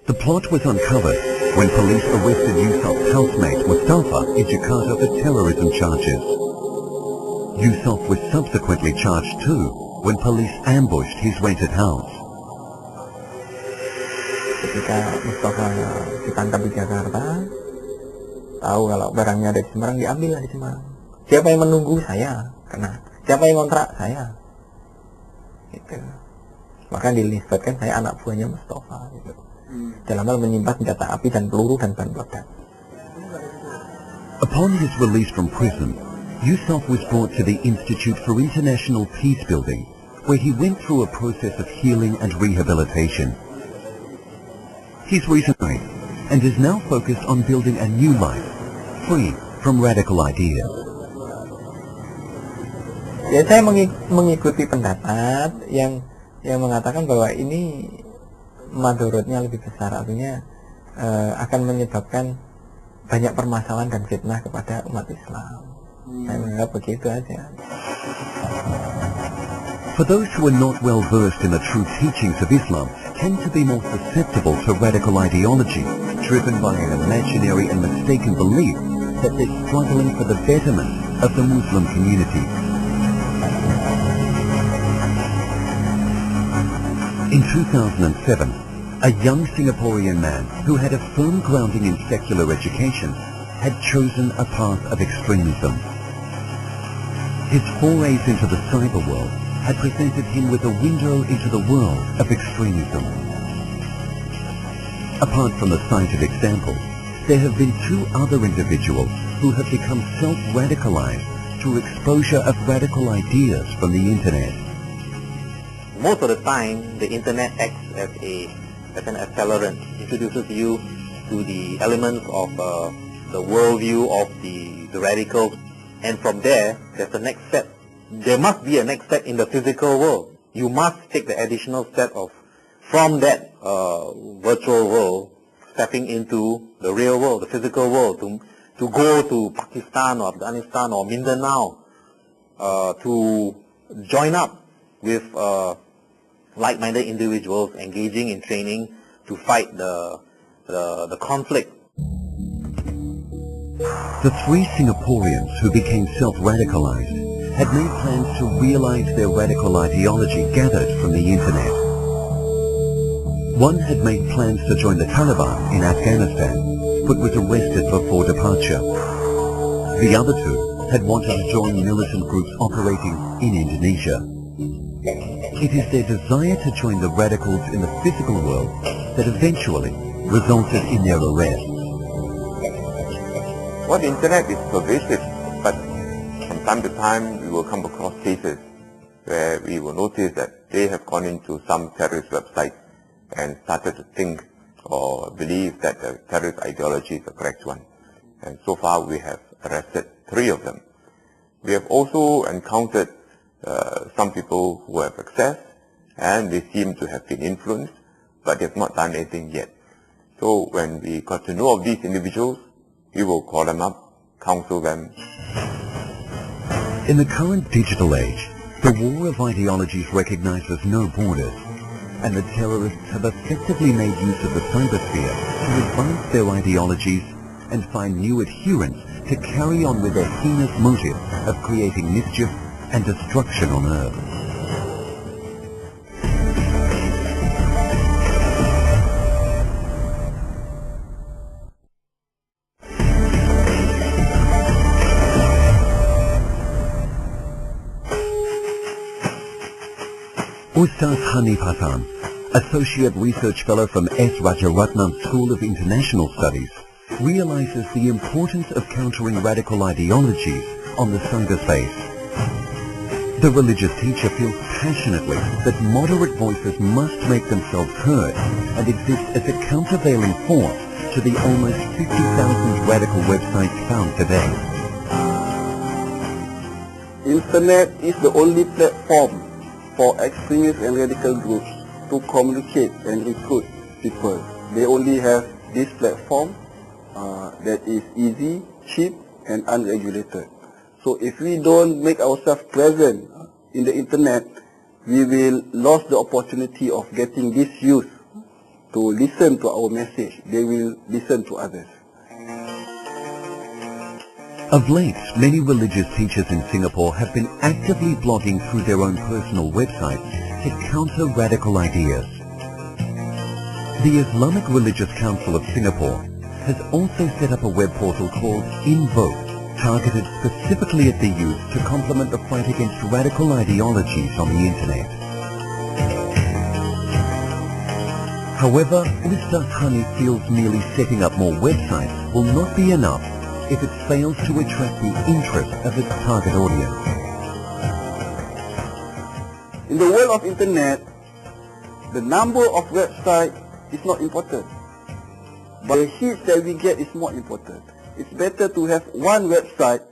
The plot was uncovered when police arrested Yusuf's housemate Mustafa in Jakarta for terrorism charges. Yusuf was subsequently charged too when police ambushed his rented house. Ketika Mustafa ditangkap di Jakarta, tahu kalau barangnya ada di Semarang, diambil di Semarang. Siapa yang menunggu? Saya. Karena siapa yang kontrak? Saya. Gitu. Maka dinisbatkan saya anak buahnya Mustafa. Gitu. Dalam hal menyimpan senjata api dan peluru dan bahan peledak. Upon his release from prison, Yusuf was brought to the Institute for International Peace Building, where he went through a process of healing and rehabilitation. He's remarried and is now focused on building a new life, free from radical ideas. Ya, saya mengikuti pendapat yang mengatakan bahwa ini madorotnya lebih besar, artinya akan menyebabkan banyak permasalahan dan fitnah kepada umat Islam. Saya menganggap begitu aja. For those who are not well versed in the true teachings of Islam, tend to be more susceptible to radical ideology, driven by an imaginary and mistaken belief that they're struggling for the betterment of the Muslim community. In 2007, a young Singaporean man who had a firm grounding in secular education had chosen a path of extremism. His forays into the cyber world had presented him with a window into the world of extremism. Apart from the cited example, there have been two other individuals who have become self-radicalized through exposure of radical ideas from the internet. Most of the time, the internet acts as an accelerant, introduces you to the elements of the worldview of the radicals, and from there's the next step. There must be a next step in the physical world. You must take the additional step of, from that virtual world, stepping into the real world, the physical world, to go to Pakistan or Afghanistan or Mindanao, to join up with like-minded individuals engaging in training to fight the conflict. The three Singaporeans who became self-radicalized had made plans to realize their radical ideology gathered from the internet. One had made plans to join the Taliban in Afghanistan, but was arrested before departure. The other two had wanted to join militant groups operating in Indonesia. It is their desire to join the radicals in the physical world that eventually resulted in their arrest. Well, the internet is pervasive, but from time to time we will come across cases where we will notice that they have gone into some terrorist websites and started to think or believe that the terrorist ideology is the correct one. And so far we have arrested 3 of them. We have also encountered some people who have access and they seem to have been influenced, but they have not done anything yet. So when we got to know of these individuals, we will call them up, counsel them. In the current digital age, the war of ideologies recognizes no borders, and the terrorists have effectively made use of the cybersphere to advance their ideologies and find new adherents to carry on with their heinous motive of creating mischief and destruction on Earth. Ustaz Hanif Hassan, Associate Research Fellow from S. Rajaratnam School of International Studies, realizes the importance of countering radical ideologies on the cyberspace. The religious teacher feels passionately that moderate voices must make themselves heard and exist as a countervailing force to the almost 50,000 radical websites found today. Internet is the only platform for extremist and radical groups to communicate and recruit people. They only have this platform that is easy, cheap, and unregulated. So if we don't make ourselves present in the internet, we will lose the opportunity of getting this youth to listen to our message, they will listen to others. Of late, many religious teachers in Singapore have been actively blogging through their own personal websites to counter radical ideas. The Islamic Religious Council of Singapore has also set up a web portal called Invoke, targeted specifically at the youth to complement the fight against radical ideologies on the internet. However, Ustaz Hani feels merely setting up more websites will not be enough if it fails to attract the interest of its target audience. In the world of internet, the number of websites is not important, but the hits that we get is more important. It's better to have one website,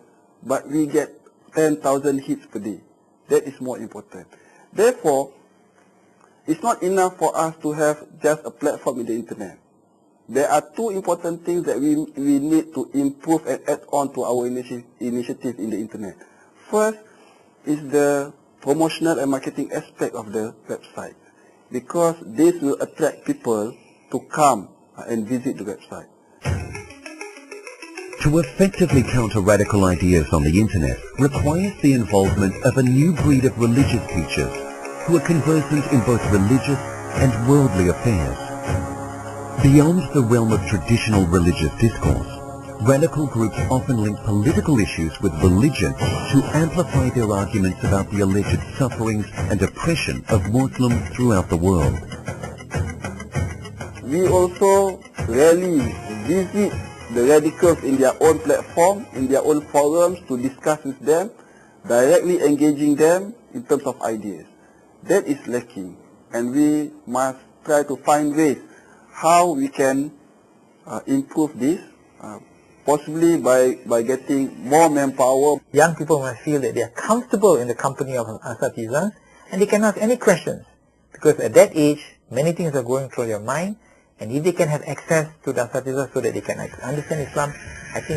but we get 10,000 hits per day. That is more important. Therefore, it's not enough for us to have just a platform in the internet. There are two important things that we need to improve and add on to our initiative in the internet. First is the promotional and marketing aspect of the website, because this will attract people to come and visit the website. To effectively counter radical ideas on the internet requires the involvement of a new breed of religious teachers who are conversant in both religious and worldly affairs. Beyond the realm of traditional religious discourse, radical groups often link political issues with religion to amplify their arguments about the alleged sufferings and oppression of Muslims throughout the world. We also rarely visit the radicals in their own platform, in their own forums, to discuss with them, directly engaging them in terms of ideas. That is lacking, and we must try to find ways how we can improve this, possibly by getting more manpower. Young people must feel that they are comfortable in the company of asatizah and they can ask any questions, because at that age many things are going through your mind, and if they can have access to the asatizah so that they can understand Islam, I think